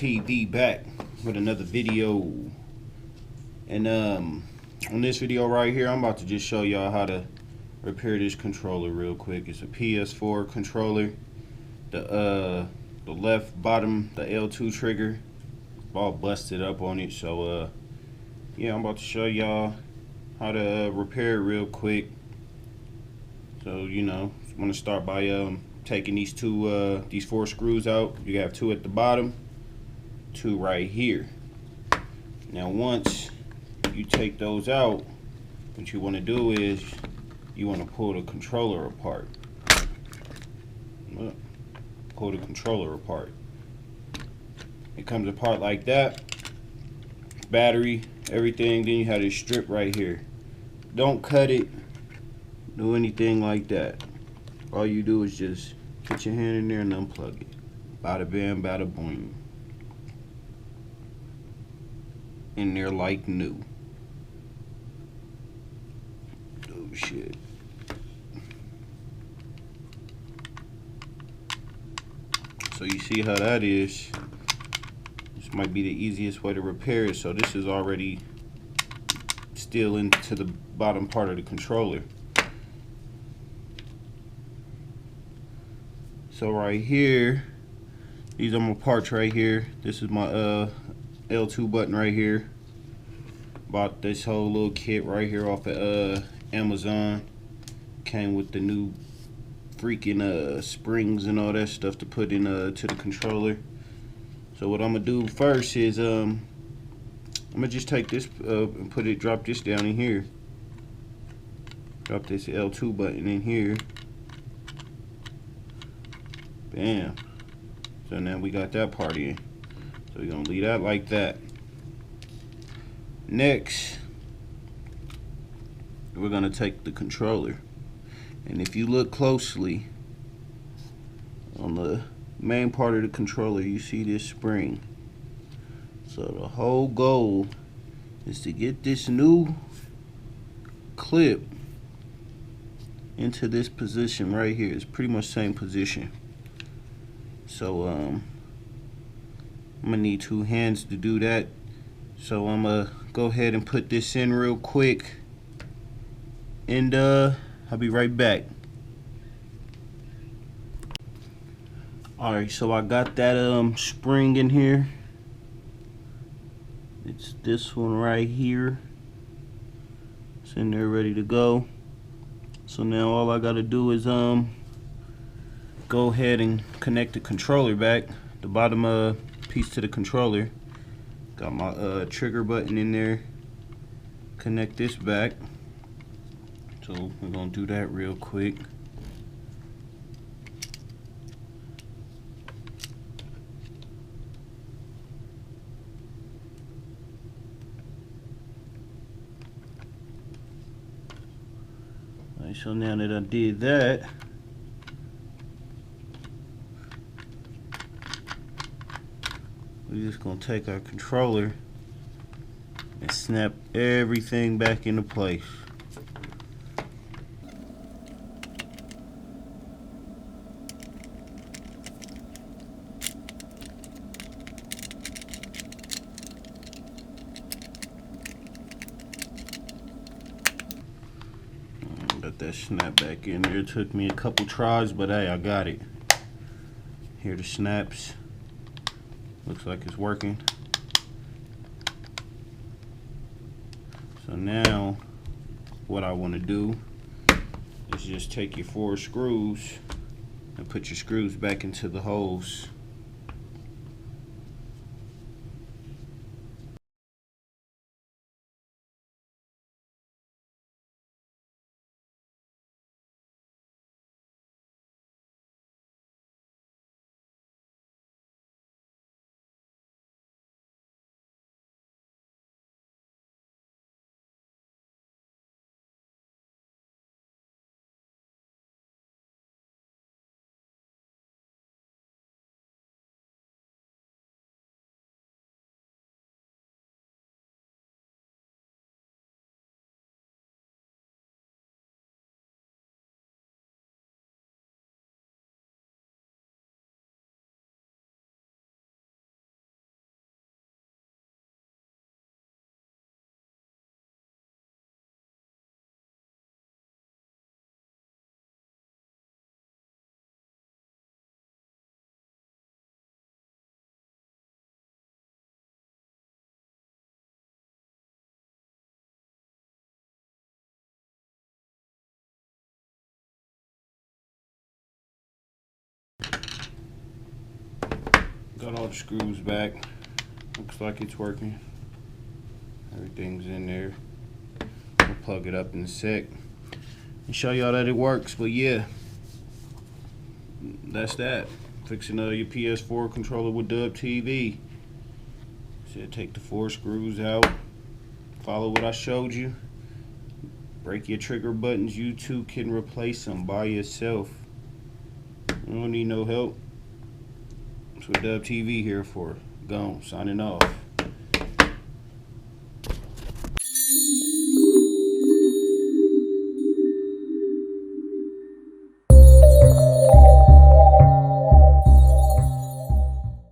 TV back with another video. And on this video right here, I'm about to just show y'all how to repair this controller real quick. It's a PS4 controller. The left bottom, the L2 trigger, all busted up on it. So yeah, I'm about to show y'all how to repair it real quick. So you know, I'm gonna start by taking these these 4 screws out. You have 2 at the bottom, 2 right here. Now once you take those out, what you want to do is you want to pull the controller apart. Pull the controller apart. It comes apart like that. Battery, everything. Then you have this strip right here. Don't cut it, do anything like that. All you do is just put your hand in there and unplug it. Bada bam, bada boing. In there like new. Oh shit. So you see how that is. This might be the easiest way to repair it. So this is already still into the bottom part of the controller. So right here, these are my parts right here. This is my L2 button right here. Bought this whole little kit right here off of Amazon. Came with the new freaking springs and all that stuff to put in to the controller. So what I'm gonna do first is I'm gonna just take this and drop this down in here. Drop this L2 button in here. Bam. So now we got that part in. So we're gonna leave that like that. Next, we're gonna take the controller, and if you look closely on the main part of the controller, you see this spring. So the whole goal is to get this new clip into this position right here. It's pretty much the same position. So I'm gonna need 2 hands to do that. So I'm gonna go ahead and put this in real quick, and I'll be right back. Alright, so I got that spring in here. It's this one right here. It's in there ready to go. So now all I gotta do is go ahead and connect the controller back, the bottom piece to the controller. Got my trigger button in there. Connect this back. So we're gonna do that real quick. Alright, so now that I did that, we're just gonna take our controller and snap everything back into place. Got that snap back in there. It took me a couple tries, but hey, I got it. Here are the snaps. Looks like it's working. So now what I want to do is just take your 4 screws and put your screws back into the holes. Got all the screws back. Looks like it's working. Everything's in there. We'll plug it up in a sec and show y'all that it works. But yeah, that's that. Fixing your PS4 controller with Dub TV. Said take the 4 screws out. Follow what I showed you. Break your trigger buttons. You too can replace them by yourself. You don't need no help. That's what Dub TV here for. Gone. Signing off.